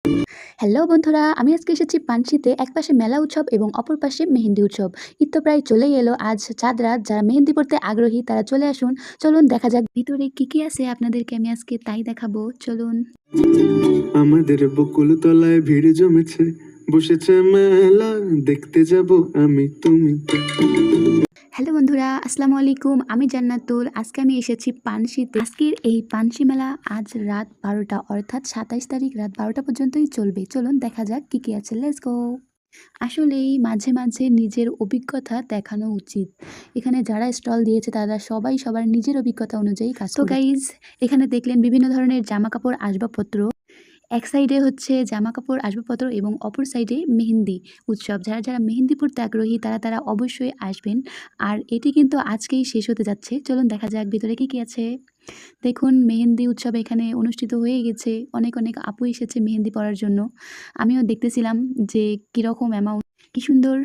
Hello বন্ধুরা, আমি আজকে এসেছি পানশিতে। একপাশে মেলা উৎসব এবং অপর পাশে মেহেন্দি উৎসব। ঈদ তো প্রায় চলেই এলো। আজ চাঁদ রাত। যারা মেহেন্দি পড়তে আগ্রহী তারা চলে আসুন। চলুন দেখা যাক ভিতরে কি আছে আপনাদেরকে আমি আজকে তাই দেখাবো। চলুন। আমাদের বকুল তলায় ভিড় জমেছে, বসেছে মেলা, দেখতে যাব আমি তুমি। হ্যালো বন্ধুরা, আসসালামু আলাইকুম। আমি জান্নাতুল। আজকে আমি এসেছি পানশিতে। আজকের এই পানশি মেলা আজ রাত 12টা অর্থাৎ 27 তারিখ রাত 12টা পর্যন্তই চলবে। চলুন দেখা যাক কি আছে। Let's go. আসলেই মাঝে মাঝে নিজের অভিজ্ঞতা দেখানো উচিত। এখানে যারা স্টল দিয়েছে তারা সবাই সবার নিজের অভিজ্ঞতা অনুযায়ী কাজ তো গাইজ, এখানে দেখলেন বিভিন্ন ধরনের জামাকাপড় আসবাবপত্র। এক সাইডে হচ্ছে জামাকাপড় আসবাবপত্র এবং অপর সাইডে মেহেন্দি উৎসব। যারা মেহেন্দি পড়তে আগ্রহী তারা অবশ্যই আসবেন। আর এটি কিন্তু আজকেই শেষ হতে যাচ্ছে। চলুন দেখা যাক ভিতরে কি আছে। দেখুন, মেহেন্দি উৎসব এখানে অনুষ্ঠিত হয়ে গেছে। অনেক আপু এসেছে মেহেন্দি পড়ার জন্য। আমিও দেখতেছিলাম যে কীরকম অ্যামাউন্ট, কি সুন্দর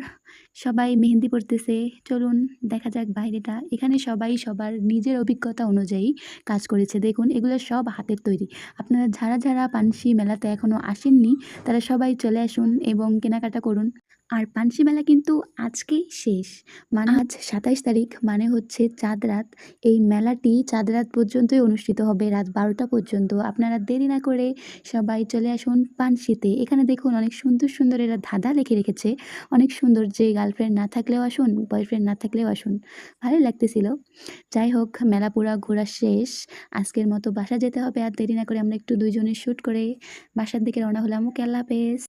সবাই মেহেন্দি পড়তেছে। চলুন দেখা যাক বাইরেটা। এখানে সবাই সবার নিজের অভিজ্ঞতা অনুযায়ী কাজ করেছে। দেখুন, এগুলো সব হাতের তৈরি। আপনারা যারা পানশি মেলাতে এখনও আসেননি তারা সবাই চলে আসুন এবং কেনাকাটা করুন। আর পানশি মেলা কিন্তু আজকেই শেষ। মানে আজ 27 তারিখ, মানে হচ্ছে চাঁদ রাত। এই মেলাটি চাঁদ রাত পর্যন্তই অনুষ্ঠিত হবে, রাত 12টা পর্যন্ত। আপনারা দেরি না করে সবাই চলে আসুন পানশিতে। এখানে দেখুন অনেক সুন্দর এরা ধাঁধা লিখে রেখেছে। অনেক সুন্দর, যে গার্লফ্রেন্ড না থাকলেও আসুন, বয়ফ্রেন্ড না থাকলেও আসুন। ভালোই লাগতেছিল। যাই হোক, মেলা পুরা ঘোরা শেষ। আজকের মতো বাসা যেতে হবে। আর দেরি না করে আমরা একটু দুইজনে শ্যুট করে বাসার দিকে রওনা হলাম। ওকে, আল্লাহ হাফেজ।